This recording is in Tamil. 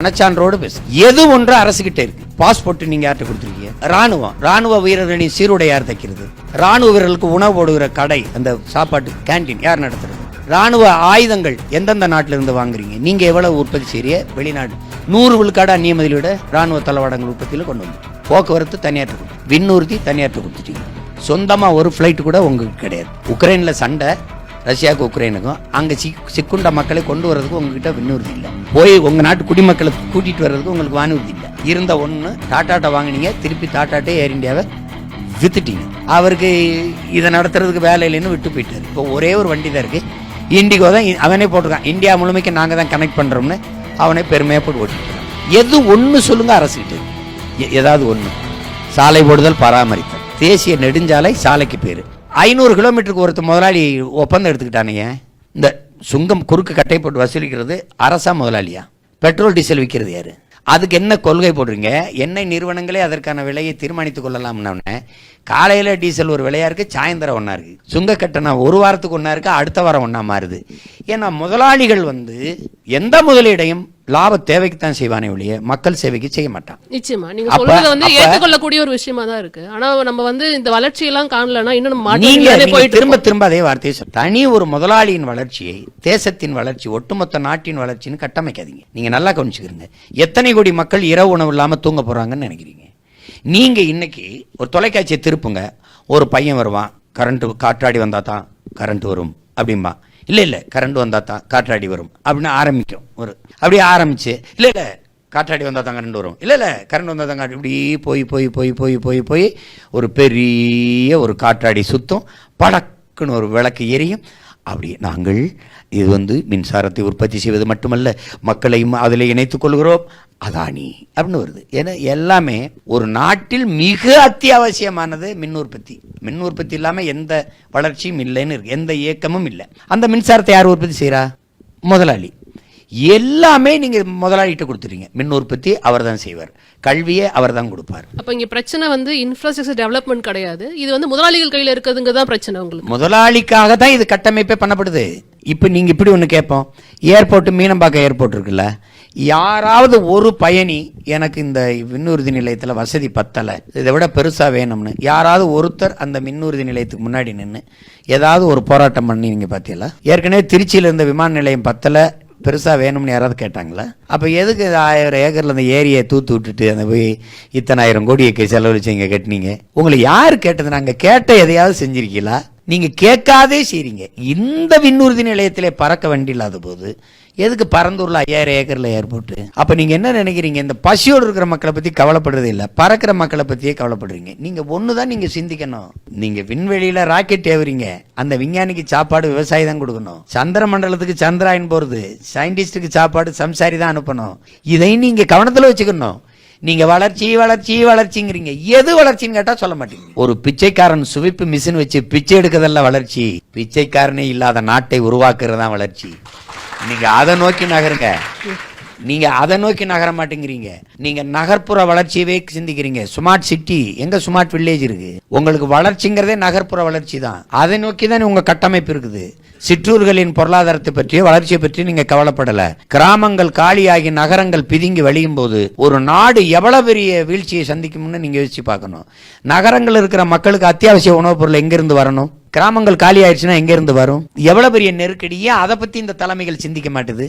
மனச்சான்றோடு பேசு. எது ஒன்று அரசுகிட்ட இருக்கு. பாஸ்போர்ட் நீங்க யார்கிட்ட கொடுத்துருக்கீங்க? ராணுவ வீரர்களின் சீருடை யார் தைக்கிறது? ராணுவ வீரர்களுக்கு உணவு போடுகிற கடை, அந்த சாப்பாட்டு கேண்டீன் யார் நடத்துறது? ராணுவ ஆயுதங்கள் எந்தெந்த நாட்டில இருந்து வாங்குறீங்க? நீங்க எவ்வளவு உற்பத்தி செய்ய? வெளிநாடு 100 விழுக்காடு அந்நிய முதலீடு ராணுவ தளவாடங்கள் உற்பத்தியில் கொண்டு வந்து. போக்குவரத்து தனியார், விண்ணூர்த்தி தனியார் கொடுத்துட்டீங்க. சொந்தமா ஒரு ஃபிளைட் கூட உங்களுக்கு கிடையாது. உக்ரைன்ல சண்டை, ரஷ்யாவுக்கு உக்ரைனுக்கும், அங்கே சிக்குண்ட மக்களை கொண்டு வர்றதுக்கு உங்ககிட்ட விண்ணூர்த்தி இல்லை. போய் உங்கள் நாட்டு குடிமக்களை கூட்டிகிட்டு வர்றதுக்கு உங்களுக்கு வானூர்த்தி இல்லை. இருந்த ஒன்று டாட்டாட்ட வாங்கினீங்க, திருப்பி டாட்டாட்டே ஏர் இந்தியாவை வித்துட்டீங்க. அவருக்கு இதை நடத்துறதுக்கு வேலை இல்லைன்னு விட்டு போயிட்டார். இப்போ ஒரே ஒரு வண்டி தான் இருக்குது, இண்டிகோ தான். அவனே போட்டிருக்கான், இந்தியா முழுமைக்கு நாங்கள் தான் கனெக்ட் பண்ணுறோம்னு அவனே பெருமையாக போட்டு ஓட்டிருக்கான். எது ஒன்று சொல்லுங்கள் அரசுக்கிட்ட, ஏதாவது ஒன்று. சாலை போடுதல், பராமரித்தல், தேசிய நெடுஞ்சாலை சாலைக்கு பேர். 500 கிலோமீட்டருக்கு ஒருத்தர் முதலாளி ஒப்பந்தம் எடுத்துக்கிட்டானுங்க. இந்த சுங்கம் குறுக்கு கட்டை போட்டு வசூலிக்கிறது அரசா முதலாளியா? பெட்ரோல் டீசல் விற்கிறது யாரு? அதுக்கு என்ன கொள்கை போடுறீங்க? எண்ணெய் நிறுவனங்களே அதற்கான விலையை தீர்மானித்துக் கொள்ளலாம்னு. காலையில் டீசல் ஒரு விலையா இருக்கு, சாயந்தரம் ஒன்றா இருக்கு. சுங்க கட்டணம் ஒரு வாரத்துக்கு ஒன்றா இருக்கு, அடுத்த வாரம் ஒன்றா மாறுது. ஏன்னா முதலாளிகள் எந்த முதலீடையும் லாப தேவைக்கு தான் செய்வானே ஒழிய மக்கள் சேவைக்கு செய்ய மாட்டான். நிச்சயமா நீங்க சொல்றது ஏற்றுக்கொள்ளக்கூடிய ஒரு விஷயமா தான் இருக்கு. ஆனா நம்ம இந்த வளர்ச்சி எல்லாம் காணலன்னா இன்னும் திரும்ப அதே வார்த்தையை சொல்ல. தனி ஒரு முதலாளியின் வளர்ச்சியை, தேசத்தின் வளர்ச்சி, ஒட்டுமொத்த நாட்டின் வளர்ச்சின்னு கட்டமைக்காதீங்க. நீங்க நல்லா கவனிச்சுக்கிறீங்க. எத்தனை கோடி மக்கள் இரவு உணவு இல்லாம தூங்க போறாங்கன்னு நினைக்கிறீங்க? நீங்க இன்னைக்கு ஒரு தொலைக்காட்சியை திருப்புங்க, ஒரு பையன் வருவான், கரண்ட் காற்றாடி வந்தா தான் கரண்ட் வரும் அப்படின்பா. இல்லை கரண்ட் வந்தால் தான் காற்றாடி வரும் அப்படின்னு ஆரம்பிக்கும். அப்படியே ஆரம்பிச்சு இல்லை காற்றாடி வந்தால் தான் கரண்ட் வரும், இல்லை கரண்ட் வந்தால் தான் இப்படி போய் போய் போய் போய் போய் போய் ஒரு பெரிய ஒரு காற்றாடி சுத்தம், படக்குன்னு ஒரு விளக்கு எரியும். அப்படி நாங்கள் இது மின்சாரத்தை உற்பத்தி செய்வது மட்டுமல்ல, மக்களையும் அதில் இணைத்துக் கொள்கிறோம், அதானி அப்படின்னு வருது. ஏன்னா எல்லாமே ஒரு நாட்டில் மிக அத்தியாவசியமானது மின் உற்பத்தி. மின் உற்பத்தி இல்லாமல் எந்த வளர்ச்சியும் இல்லைன்னு இருக்கு, எந்த இயக்கமும் இல்லை. அந்த மின்சாரத்தை யார் உற்பத்தி செய்கிறா? முதலாளி. எல்லாமே நீங்க முதலாளிகிட்ட கொடுத்துறீங்க. மின் உற்பத்தி அவர் தான் செய்வார், கல்வியை அவர் தான் கொடுப்பார். அப்ப இங்க பிரச்சனை இன்ஃப்ராஸ்ட்ரக்சர் டெவலப்மெண்ட் கிடையாது, இது முதலாளிகள் கையில இருக்கிறதுங்க தான் பிரச்சனை. உங்களுக்கு முதலாளிக்காக தான் இது கட்டமைப்பே பண்ணப்படுது. இப்ப நீங்க இப்படி ஒண்ணு கேட்போம், ஏர்போர்ட், மீனம்பாக்கம் ஏர்போர்ட் இருக்குல்ல, யாராவது ஒரு பயணி எனக்கு இந்த மின்னுறுதி நிலையத்தில் வசதி பத்தலை, இதை விட பெருசா வேணும்னு யாராவது ஒருத்தர் அந்த மின்னுறுதி நிலையத்துக்கு முன்னாடி நின்று ஏதாவது ஒரு போராட்டம் பண்ணி நீங்க பார்த்தீங்களா? ஏற்கனவே திருச்சியில் இருந்த விமான நிலையம் பத்தலை, பெருசாக வேணும்னு யாராவது கேட்டாங்களா? அப்போ எதுக்கு 1000 ஏக்கரில் அந்த ஏரியை தூத்து விட்டுட்டு அந்த போய் இத்தனை 1000 கோடியை செலவழிச்சு இங்கே கட்டினீங்க? உங்களை யார் கேட்டது? நாங்கள் கேட்ட எதையாவது செஞ்சிருக்கீங்களா? நீங்கள் கேட்காதே செய்றீங்க. இந்த விண்ணூர்தி நிலையத்திலே பறக்க வண்டி இல்லாத போது எதுக்கு பரந்தூர்ல 5000 ஏக்கர்ல ஏர்போர்ட்? அப்ப நீங்க என்ன நினைக்கிறீங்க? இந்த பசியோடு இருக்கிற மக்களை பத்தி கவலைப்படுறது இல்ல, பறக்கிற மக்களை பத்தியே கவலைப்படுறீங்க. நீங்க ஒண்ணுதான் நீங்க சிந்திக்கணும். நீங்க விண்வெளியில ராக்கெட் ஏவுறீங்க, அந்த விஞ்ஞானிக்கு சாப்பாடு விவசாயி தான் கொடுக்கணும். சந்திர மண்டலத்துக்கு சந்திராயன் போறது, சயின்டிஸ்டுக்கு சாப்பாடு சம்சாரி தான் அனுப்பணும். இதை நீங்க கவனத்துல வச்சுக்கணும். நீங்க வளர்ச்சி வளர்ச்சி வளர்ச்சிங்கிறீங்க, எது வளர்ச்சின்னு கேட்டா சொல்ல மாட்டீங்க. ஒரு பிச்சைக்காரன் சுவிப்பு மிஷின் வச்சு பிச்சை எடுக்கிறதல்ல வளர்ச்சி, பிச்சைக்காரனே இல்லாத நாட்டை உருவாக்குறதுதான் வளர்ச்சி. நீங்க அதை நோக்கி நகருங்க. நீங்க அதை நோக்கி நகர மாட்டேங்கிறீங்க. நீங்க நகர்ப்புற வளர்ச்சியவே சிந்திக்கிறீங்க. ஸ்மார்ட் சிட்டி எங்க, ஸ்மார்ட் வில்லேஜ் இருக்கு? உங்களுக்கு வளர்ச்சிங்கிறதே நகர்ப்புற வளர்ச்சி தான். அதை நோக்கி தான் உங்க கட்டமைப்பு இருக்குது. சிற்றூர்களின் பொருளாதாரத்தை பற்றி, வளர்ச்சியை பற்றி நீங்க கவலைப்படல. கிராமங்கள் காலியாகி நகரங்கள் பிதுங்கி வழியும் போது ஒரு நாடு எவ்வளவு பெரிய வீழ்ச்சியை சந்திக்கும்னு நீங்க யோசிச்சு பார்க்கணும். நகரங்கள் இருக்கிற மக்களுக்கு அத்தியாவசிய உணவுப் பொருள் எங்கிருந்து வரணும்? கிராமங்கள் காலி ஆயிடுச்சுன்னா எங்க இருந்து வரும்? எவ்வளவு பெரிய நெருக்கடி? ஏன் அதை பத்தி இந்த தலைமைகள் சிந்திக்க மாட்டுது?